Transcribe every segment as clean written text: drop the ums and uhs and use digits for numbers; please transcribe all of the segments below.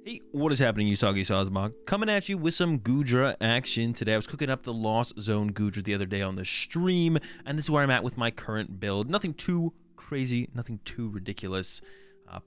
Hey, what is happening, Usagi Sazmog? Coming at you with some Goodra action today. I was cooking up the Lost Zone Goodra the other day on the stream, and this is where I'm at with my current build. Nothing too crazy, nothing too ridiculous.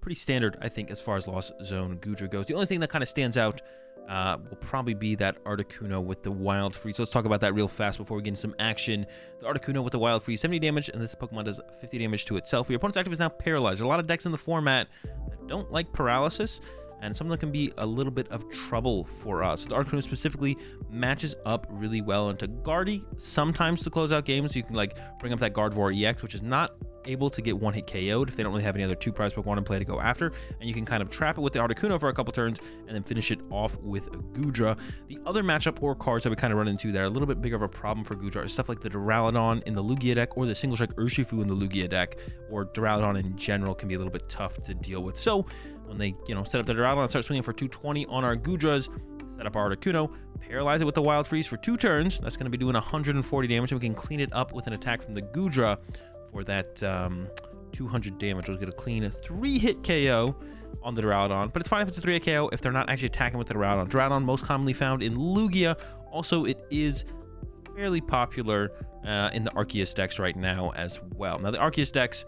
Pretty standard, I think, as far as Lost Zone Goodra goes. The only thing that kind of stands out will probably be that Articuno with the Wild Freeze. So let's talk about that real fast before we get into some action. The Articuno with the Wild Freeze, 70 damage, and this Pokemon does 50 damage to itself. Your opponent's active is now paralyzed. There's a lot of decks in the format that don't like paralysis, and some of them can be a little bit of trouble for us. The Articuno specifically matches up really well into Guardy, sometimes to close out games. You can like bring up that Gardevoir EX, which is not able to get one-hit KO'd if they don't really have any other two-prize Pokemon in play to go after, and you can kind of trap it with the Articuno for a couple turns and then finish it off with a Goodra. The other matchup or cards that we kind of run into that are a little bit bigger of a problem for Goodra are stuff like the Duraludon in the Lugia deck or the Single Strike Urshifu in the Lugia deck, or Duraludon in general can be a little bit tough to deal with. So when they, set up the Duraludon and start swinging for 220 on our Goodras, set up our Articuno, paralyze it with the Wild Freeze for 2 turns. That's going to be doing 140 damage, and we can clean it up with an attack from the Goodra for that 200 damage. We'll get a clean 3-hit KO on the Duraludon, but it's fine if it's a 3-hit KO if they're not actually attacking with the Duraludon. Duraludon most commonly found in Lugia. Also, it is fairly popular in the Arceus decks right now as well. Now, the Arceus decks,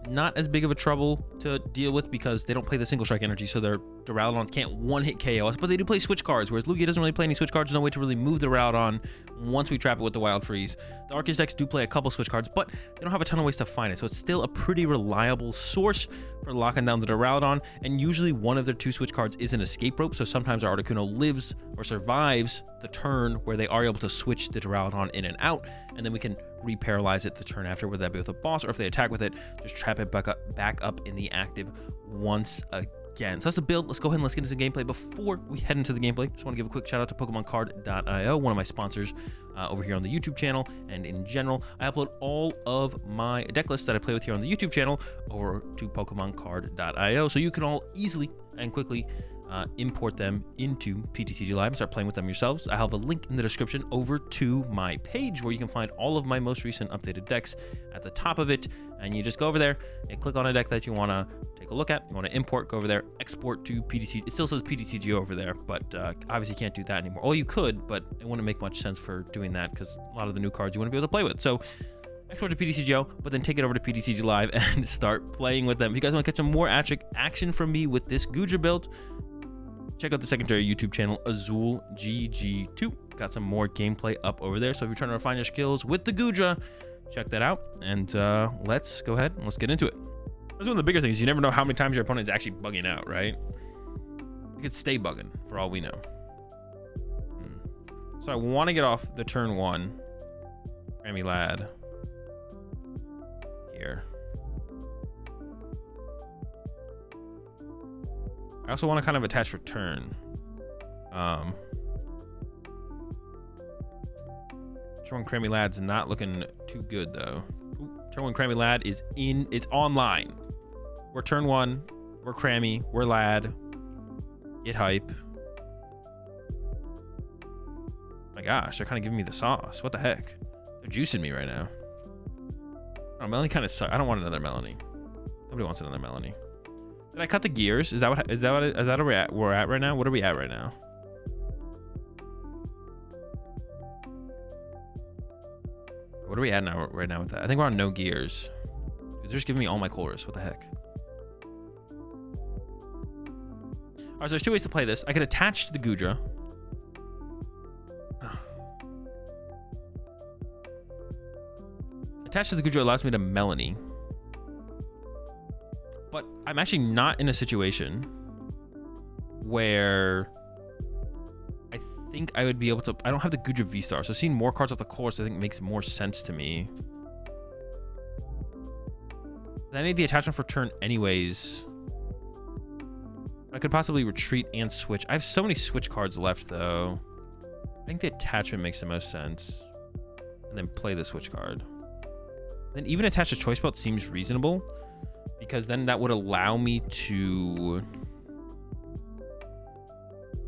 not as big of a trouble to deal with because they don't play the single strike energy, so their Duraludons can't one-hit KO us, but they do play switch cards, whereas Lugia doesn't really play any switch cards. There's no way to really move the Duraludon once we trap it with the Wild Freeze. The Arceus decks do play a couple switch cards, but they don't have a ton of ways to find it, so it's still a pretty reliable source for locking down the Duraludon, and usually one of their 2 switch cards is an escape rope, so sometimes our Articuno lives or survives the turn where they are able to switch the Duraludon in and out, and then we can re-paralyze it the turn after, whether that be with a boss or if they attack with it, just trap it back up in the active once again. So that's the build. Let's go ahead and let's get into some gameplay. Before we head into the gameplay, just want to give a quick shout out to PokemonCard.io, one of my sponsors over here on the YouTube channel, and in general, I upload all of my deck lists that I play with here on the YouTube channel over to PokemonCard.io, so you can all easily and quickly import them into PTCG Live and start playing with them yourselves. I have a link in the description over to my page where you can find all of my most recent updated decks at the top of it, and you just go over there and click on a deck that you want to take a look at, you want to import, go over there, export to PTCG. It still says PTCG over there, but obviously can't do that anymore. Well, you could, but it wouldn't make much sense for doing that because a lot of the new cards you want to be able to play with. So export to PTCGO, but then take it over to PTCG Live and start playing with them. If you guys want to catch some more action from me with this Goodra build, check out the secondary YouTube channel, AzulGG2. Got some more gameplay up over there. So if you're trying to refine your skills with the Goodra, check that out. And let's go ahead and let's get into it. That's one of the bigger things. You never know how many times your opponent is actually bugging out, right? You could stay bugging for all we know. So I want to get off the turn 1 Grammy Lad here. I also want to kind of attach for turn. Turn 1 Crammy Lad's not looking too good though. Turn 1 Crammy Lad is it's online. We're turn 1, we're Crammy, we're Lad. Get hype. My gosh, they're kind of giving me the sauce. What the heck? They're juicing me right now. Oh, Melanie kind of sucks. I don't want another Melanie. Nobody wants another Melanie. Did I cut the gears? Is that where we're at right now? What are we at right now? What are we at now right now with that? I think we're on no gears. They're just giving me all my chorus. What the heck? All right, so there's 2 ways to play this. I could attach to the Goodra. Attach to the Goodra allows me to Melanie. But I'm actually not in a situation where I think I would be able to. I don't have the Goodra V-Star, so seeing more cards off the course I think makes more sense to me. I need the attachment for turn anyways. I could possibly retreat and switch. I have so many switch cards left though. I think the attachment makes the most sense. And then play the switch card. Then even attach a choice belt seems reasonable, because then that would allow me to.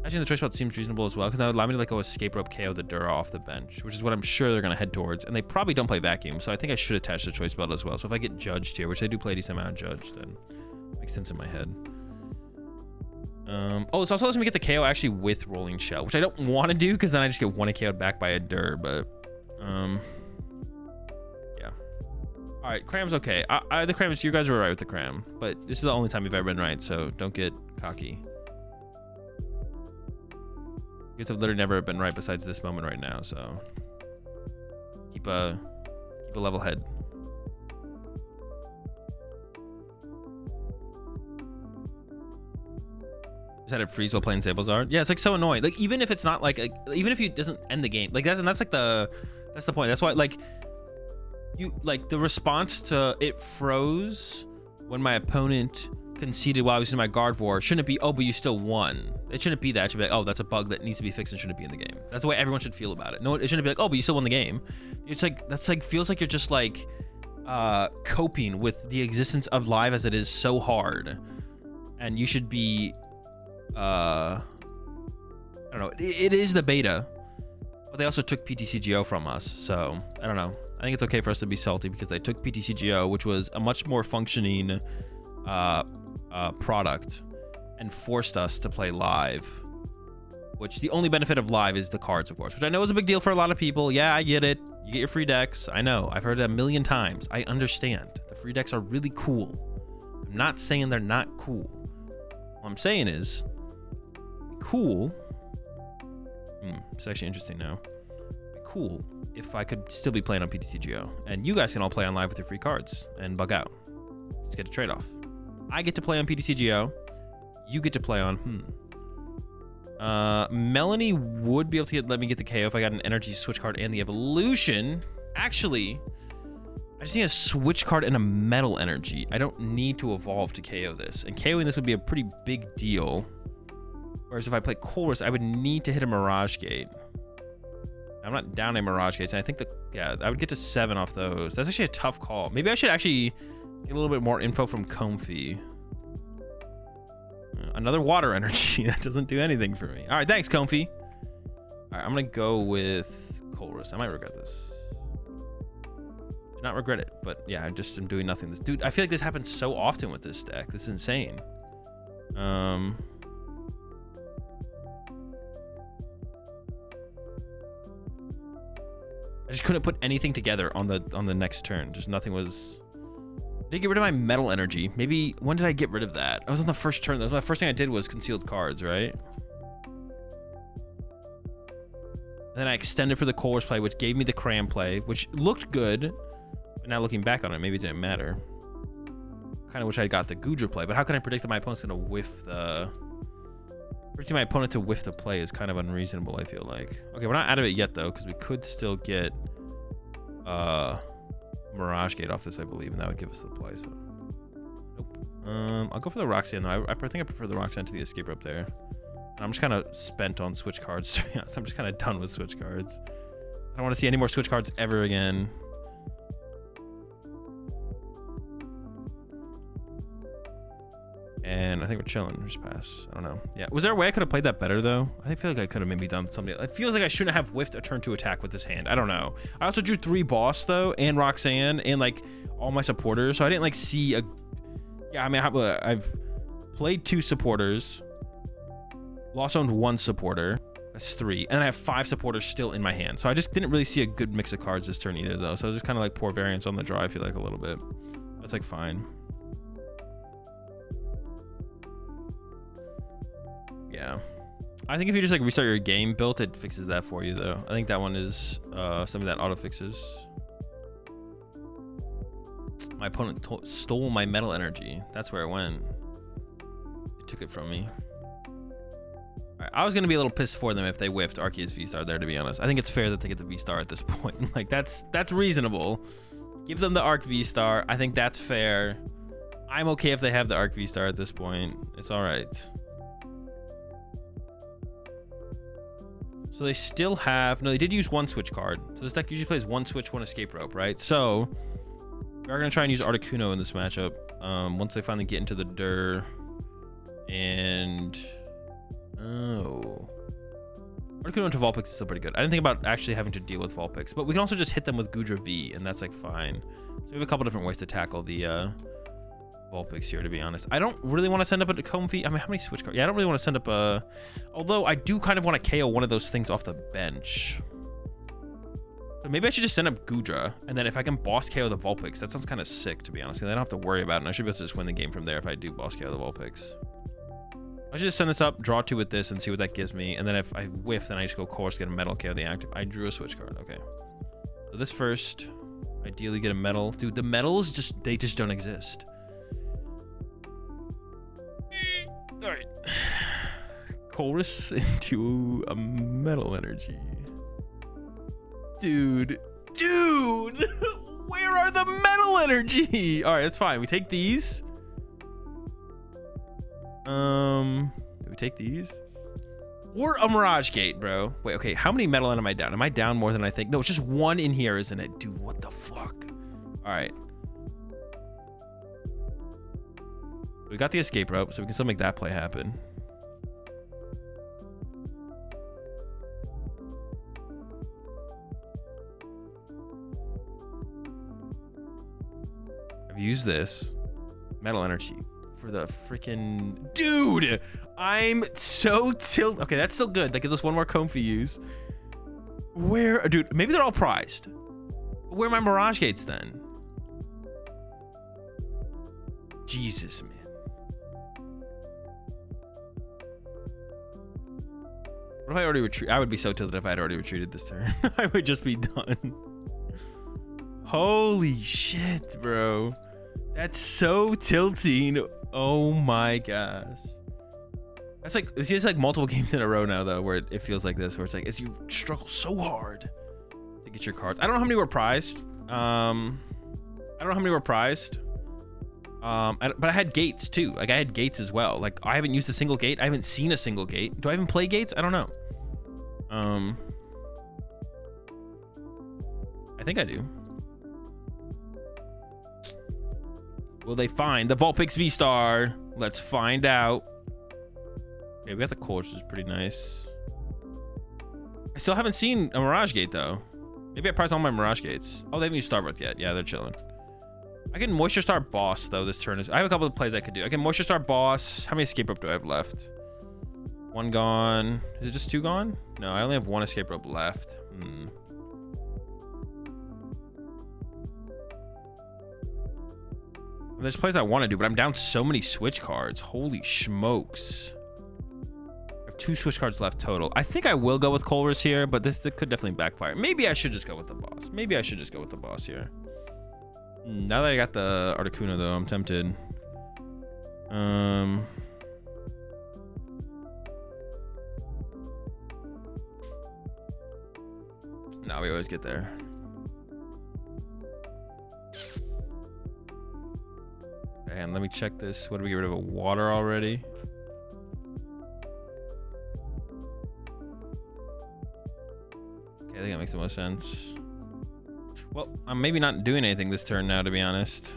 Actually, the choice belt seems reasonable as well, because that would allow me to go escape rope KO the Dura off the bench, which is what I'm sure they're going to head towards. And they probably don't play vacuum, so I think I should attach the choice belt as well. So if I get judged here, which I do play a decent amount of judge, then it makes sense in my head. Oh, it's also lets me get the KO actually with Rolling Shell, which I don't want to do because then I just get 1 KO'd back by a Dur, but yeah. All right, Cram's okay. The Cram is, you guys were right with the Cram, but this is the only time you've ever been right, so don't get cocky. You guys have literally never been right besides this moment right now, so keep a level head. Had it freeze while playing Sablezard. Yeah, it's like so annoying. Like even if it's not like even if it doesn't end the game, like that's like that's the point. That's why like you like the response to it froze when my opponent conceded while I was in my Gardevoir shouldn't be, oh, but you still won. It shouldn't be that. It should be like, oh, that's a bug that needs to be fixed and shouldn't be in the game. That's the way everyone should feel about it. No, it shouldn't be like, oh, but you still won the game. It's like that's like feels like you're just like coping with the existence of live as it is so hard, and you should be I don't know. It is the beta, but they also took PTCGO from us, so I don't know. I think it's okay for us to be salty because they took PTCGO, which was a much more functioning product, and forced us to play live. Which the only benefit of live is the cards, of course, which I know is a big deal for a lot of people. Yeah, I get it. You get your free decks. I know. I've heard it a million times. I understand. The free decks are really cool. I'm not saying they're not cool. What I'm saying is, cool. It's actually interesting now. Cool if I could still be playing on PTCGO, and you guys can all play on live with your free cards and bug out. Just get a trade-off. I get to play on PTCGO. You get to play on Melanie would be able to let me get the KO if I got an energy switch card and the evolution. Actually, I just need a switch card and a metal energy. I don't need to evolve to KO this, and KOing this would be a pretty big deal. Whereas if I play Chorus, I would need to hit a Mirage Gate. I'm not down a Mirage Gates, and I think I would get to 7 off those. That's actually a tough call. Maybe I should actually get a little bit more info from Comfy. Another water energy. That doesn't do anything for me. All right, thanks, Comfy. All right, I'm going to go with Chorus. I might regret this. Do not regret it, but yeah, I just am doing nothing. Dude, I feel like this happens so often with this deck. This is insane. I just couldn't put anything together on the next turn. Just nothing was. Did I get rid of my metal energy? Maybe when did I get rid of that? I was on the first turn. That was my first thing I did was concealed cards, right? And then I extended for the Chorus play, which gave me the Cram play, which looked good. But now looking back on it, maybe it didn't matter. Kind of wish I got the Goodra play, but how can I predict that my opponent's gonna whiff the? Predicting my opponent to whiff the play is kind of unreasonable, I feel like. Okay, we're not out of it yet, though, because we could still get Mirage Gate off this, I believe, and that would give us the play, so... Nope. I'll go for the Roxanne, though. I think I prefer the Roxanne to the Escape Rope there. And I'm just kind of spent on Switch cards, to be honest. I'm just kind of done with Switch cards. I don't want to see any more Switch cards ever again. And I think we're chilling. Just pass. I don't know. Yeah. Was there a way I could have played that better, though? I feel like I could have maybe done something. It feels like I shouldn't have whiffed a turn to attack with this hand. I don't know. I also drew 3 boss, though, and Roxanne, and, like, all my supporters. So I didn't, like, see a... Yeah, I mean, I've played 2 supporters. Lost owned 1 supporter. That's 3. And then I have 5 supporters still in my hand. So I just didn't really see a good mix of cards this turn either, though. So it was just kind of, like, poor variance on the draw, I feel like, a little bit. That's, like, fine. Yeah, I think if you just like restart your game built, it fixes that for you, though. I think that one is something that auto fixes. My opponent stole my metal energy. That's where it went. It took it from me. All right, I was gonna be a little pissed for them if they whiffed Arceus V-Star there, to be honest. I think it's fair that they get the V-Star at this point. Like that's reasonable. Give them the Arc V-Star. I think that's fair. I'm okay if they have the Arc V-Star at this point. It's all right. So they still have... No, they did use 1 switch card. So this deck usually plays 1 switch, 1 escape rope, right? So we are going to try and use Articuno in this matchup. Once they finally get into the Dur. And... Oh... Articuno into Vulpix is still pretty good. I didn't think about actually having to deal with Vulpix. But we can also just hit them with Goodra V, and that's, like, fine. So we have a couple different ways to tackle the Vulpix here, to be honest. I don't really want to send up a Comfy. I mean, how many switch cards? Yeah, I don't really want to send up a... Although, I do kind of want to KO one of those things off the bench. So maybe I should just send up Goodra, and then if I can boss KO the Vulpix, that sounds kind of sick, to be honest. I don't have to worry about it, and I should be able to just win the game from there if I do boss KO the Vulpix. I should just send this up, draw 2 with this, and see what that gives me. And then if I whiff, then I just go course, get a metal, KO the active. I drew a switch card. Okay. So this first, ideally get a metal. Dude, the metals, they just don't exist. All right. Chorus into a metal energy. Dude, where are the metal energy? All right, that's fine. We take these. Do we take these? Or a Mirage Gate, bro. Wait, okay, how many metal am I down? Am I down more than I think? No, it's just 1 in here, isn't it? Dude, what the fuck? All right. We got the escape rope, so we can still make that play happen. I've used this metal energy for the freaking dude. I'm so tilted. Okay, that's still good. That gives us 1 more comfy use. Where, dude? Maybe they're all prized. Where are my Mirage Gates then? Jesus, man. What if I already retreat? I would be so tilted if I had already retreated this turn. I would just be done. Holy shit, bro. That's so tilting. Oh my gosh. That's like, it's like multiple games in a row now, though, where it feels like this, where it's like, as you struggle so hard to get your cards. I don't know how many were prized. I don't know how many were prized. But I had gates too. Like I had gates as well. Like I haven't used a single gate. I haven't seen a single gate. Do I even play gates? I don't know. I think I do. Will they find the Vulpix V-Star? Let's find out. Okay, we got the course, which is pretty nice. I still haven't seen a Mirage Gate though. Maybe I priced all my Mirage Gates. Oh, they haven't used Starbirth yet. Yeah, they're chilling. I can Moisture Star Boss though this turn. I have a couple of plays I could do. I can Moisture Star Boss. How many escape rope do I have left? 1 gone. Is it just 2 gone? No, I only have 1 escape rope left. There's plays I want to do, but I'm down so many switch cards. Holy smokes. I have 2 switch cards left total. I think I will go with Culver's here, but this could definitely backfire. Maybe I should just go with the boss. Maybe I should just go with the boss here. Now that I got the Articuno, though, I'm tempted. No, we always get there. And let me check this. What, do we get rid of a water already? Okay, I think that makes the most sense. Well, I'm maybe not doing anything this turn now, to be honest.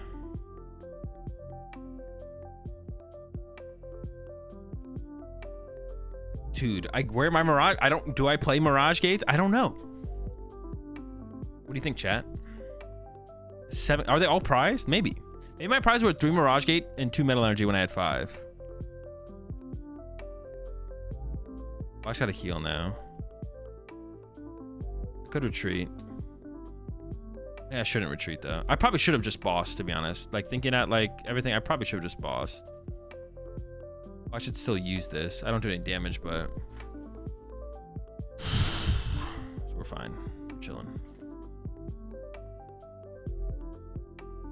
Dude, where my Mirage? Do I play Mirage Gates? I don't know. What do you think, chat? 7, are they all prized? Maybe. Maybe my prize were 3 Mirage Gate and 2 Metal Energy when I had 5. I just gotta heal now. I could retreat. Yeah, I shouldn't retreat though. I probably should have just bossed, to be honest. Like thinking at like everything, I probably should have just bossed. I should still use this. I don't do any damage, but so we're fine. We're chilling.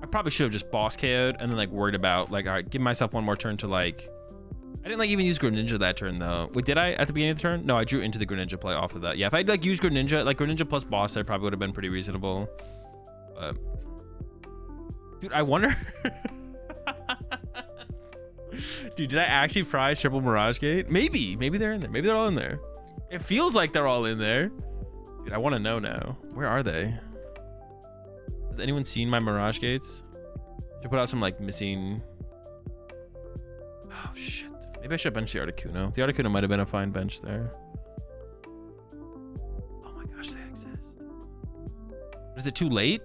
I probably should have just boss KO'd and then like worried about like, all right, give myself 1 more turn to like. I didn't like even use Greninja that turn though. Wait, did I at the beginning of the turn? No, I drew into the Greninja play off of that. Yeah, if I'd like used Greninja, like Greninja plus boss, that probably would have been pretty reasonable. But dude, I wonder. Dude, did I actually prize triple Mirage Gate? Maybe they're in there. Maybe they're all in there. It feels like they're all in there. Dude, I want to know now. Where are they? Has anyone seen my Mirage Gates? Should put out some like missing. Oh shit. Maybe I should bench the Articuno. The Articuno might have been a fine bench there. Oh my gosh, they exist. Is it too late?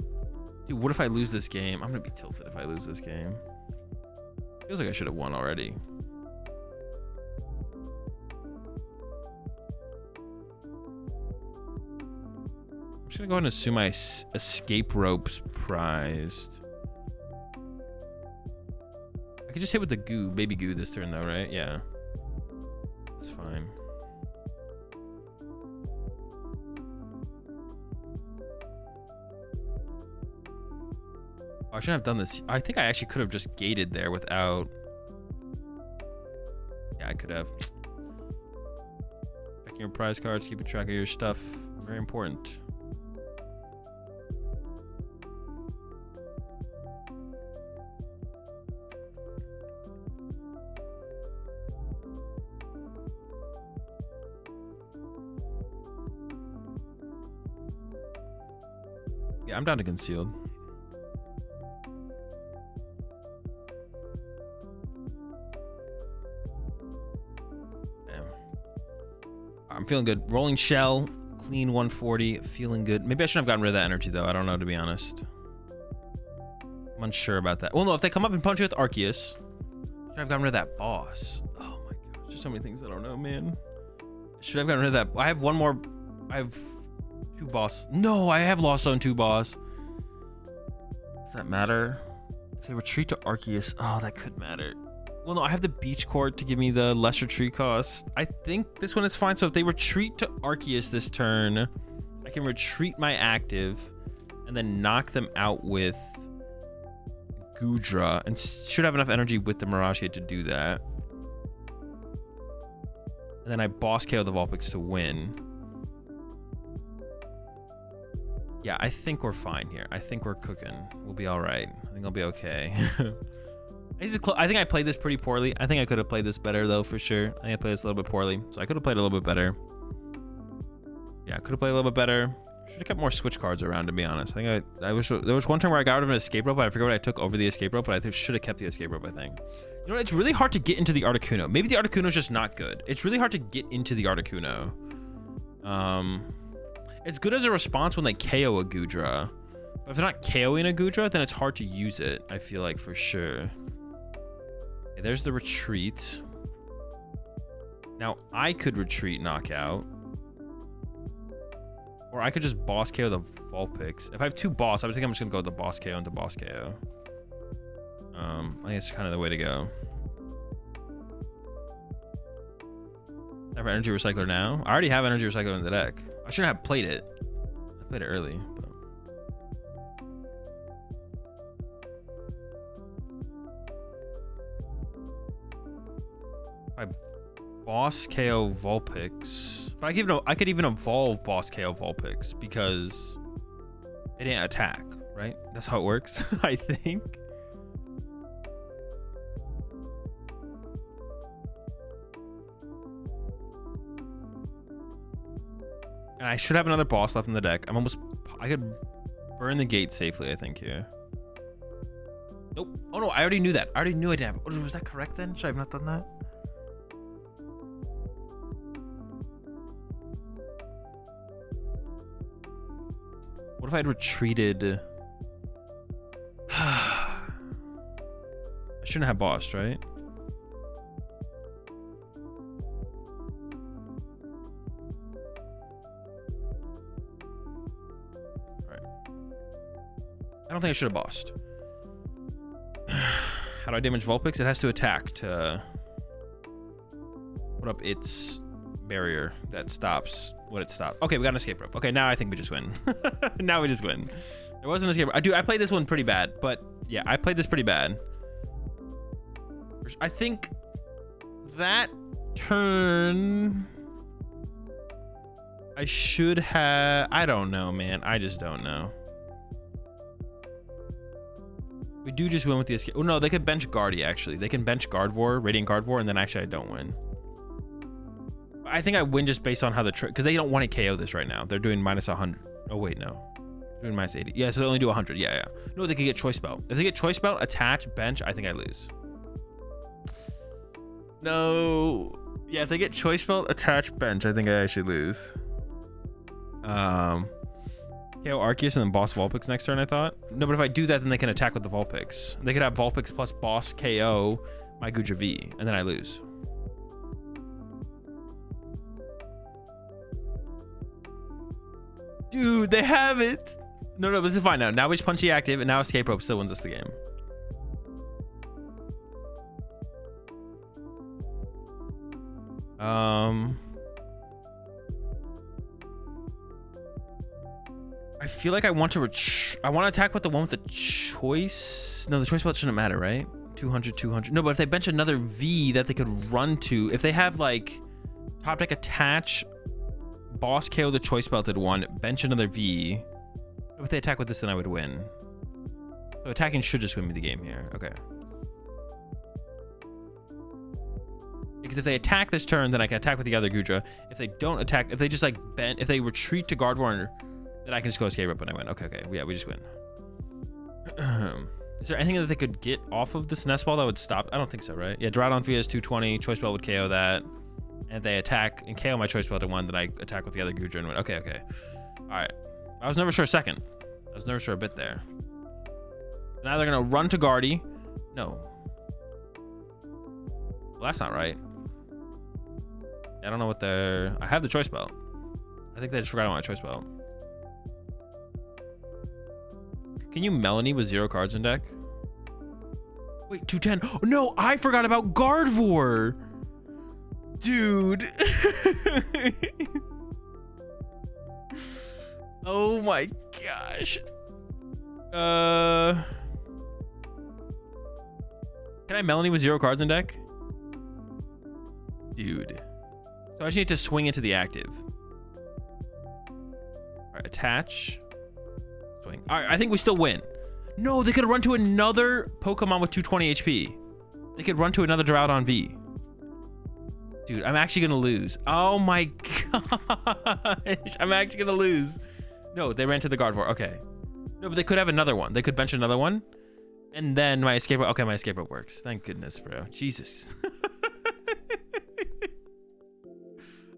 Dude, what if I lose this game? I'm gonna be tilted if I lose this game. Feels like I should have won already. I'm just gonna go ahead and assume my escape rope's prized. I could just hit with the goo, baby goo this turn though, right? Yeah. That's fine. Oh, I shouldn't have done this. I think I actually could have just gated there without... Yeah, I could have. Checking your prize cards, keeping track of your stuff. Very important. Yeah, I'm down to concealed. Damn. I'm feeling good. Rolling shell, clean 140, feeling good. Maybe I shouldn't have gotten rid of that energy though. I don't know, to be honest. I'm unsure about that. Well, no, if they come up and punch you with Arceus, should have gotten rid of that boss. Oh my gosh, there's so many things I don't know, man. Should I have gotten rid of that? I have one more. I have 2 boss. No, I have lost zone 2 boss. Does that matter? If they retreat to Arceus, oh, that could matter. Well, no, I have the beach court to give me the less retreat cost. I think this one is fine. So if they retreat to Arceus this turn, I can retreat my active and then knock them out with Goodra, and should have enough energy with the Mirage Gate to do that. And then I boss KO the Vulpix to win. Yeah, I think we're fine here. I think we're cooking. We'll be all right. I think I'll be okay. I think I played this pretty poorly. I think I could have played this better, though, for sure. I think I played this a little bit poorly. So I could have played a little bit better. Yeah, I could have played a little bit better. Should have kept more switch cards around, to be honest. I think I wish there was one turn where I got rid of an escape rope, but I forget what I took over the escape rope, but I should have kept the escape rope, I think. You know, it's really hard to get into the Articuno. Maybe the Articuno is just not good. It's really hard to get into the Articuno. It's good as a response when they KO a Goodra. But if they're not KOing a Goodra, then it's hard to use it, I feel like, for sure. Okay, there's the retreat. Now, I could retreat knockout. Or I could just boss KO the Vulpix. If I have 2 boss, I would think I'm just going to go with the boss KO into boss KO. I think it's kind of the way to go. I have energy recycler now. I already have energy recycler in the deck. I shouldn't have played it. I played it early. But... I boss KO Vulpix, but I could even evolve boss KO Vulpix because it didn't attack, right? That's how it works, I think. And I should have another boss left in the deck. I could burn the gate safely, I think, here. Nope. Oh no, I already knew that. I already knew I didn't have. Oh, was that correct then? Should I have not done that? What if I had retreated? I shouldn't have bossed, right? I don't think I should have bossed. How do I damage Vulpix? It has to attack to put up its barrier that stops what it stops. Okay, we got an escape rope. Okay, now I think we just win. Now we just win. There was an escape rope. Dude, I played this one pretty bad, but yeah, I played this pretty bad. I think that turn I should have... I don't know, man. I just don't know. We do just win with the escape. Oh, no, they could bench Guardy, actually. They can bench Gardevoir, Radiant Gardevoir, and then actually I don't win. I think I win just based on how the... Because they don't want to KO this right now. They're doing minus 100. Oh, wait, no. They're doing minus 80. Yeah, so they only do 100. Yeah, yeah. No, they could get Choice Belt. If they get Choice Belt, attach, bench, I think I lose. No. Yeah, if they get Choice Belt, attach, bench, I think I actually lose. Okay, KO Arceus and then boss Vulpix next turn, I thought. No, but if I do that, then they can attack with the Vulpix. They could have Vulpix plus boss KO my Goodra V, and then I lose. Dude, they have it. No, this is fine now. Now we just punch the active, and now Escape Rope still wins us the game. I feel like I want to attack with the one with the choice. No, the choice belt shouldn't matter, right? 200, 200. No, but if they bench another V that they could run to, if they have like top deck attach, boss KO the choice belted one, bench another V. If they attack with this, then I would win. So attacking should just win me the game here. Okay. Because if they attack this turn, then I can attack with the other Goodra. If they don't attack, if they just like bend, if they retreat to Gardevoir, then I can just go Escape Rope and I win. Okay. Yeah, we just win. Is there anything that they could get off of this Nest Ball that would stop? I don't think so, right? Yeah, Drought V is 220. Choice Belt would KO that. And if they attack and KO my Choice Belt at one, then I attack with the other Goodra and win. Okay. All right. I was nervous for a second. I was nervous for a bit there. Now they're going to run to Guardy. No. Well, that's not right. I don't know what they're... I have the Choice Belt. I think they just forgot about my Choice Belt. Can you Melanie with 0 cards in deck? Wait, 210. Oh, no, I forgot about Gardevoir. Dude. Oh my gosh. Can I Melanie with 0 cards in deck? Dude. So I just need to swing into the active. All right, attach. Swing. All right, I think we still win. No, they could run to another Pokemon with 220 HP. They could run to another Drought V. Dude, I'm actually going to lose. Oh my gosh. I'm actually going to lose. No, they ran to the Gardevoir. Okay. No, but they could have another one. They could bench another one. And then my Escape Rope. Okay, my Escape Rope works. Thank goodness, bro. Jesus.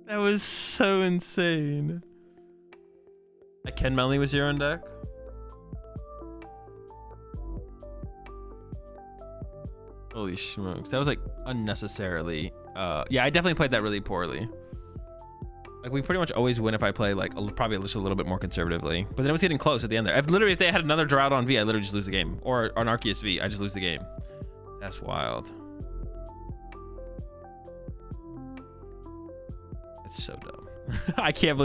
That was so insane. I can Melanie with 0 in deck. Holy smokes. That was like unnecessarily. Yeah, I definitely played that really poorly. Like we pretty much always win if I play like probably just a little bit more conservatively. But then it was getting close at the end there. If they had another Drought V, I literally just lose the game. Or an Arceus V, I just lose the game. That's wild. It's so dumb. I can't believe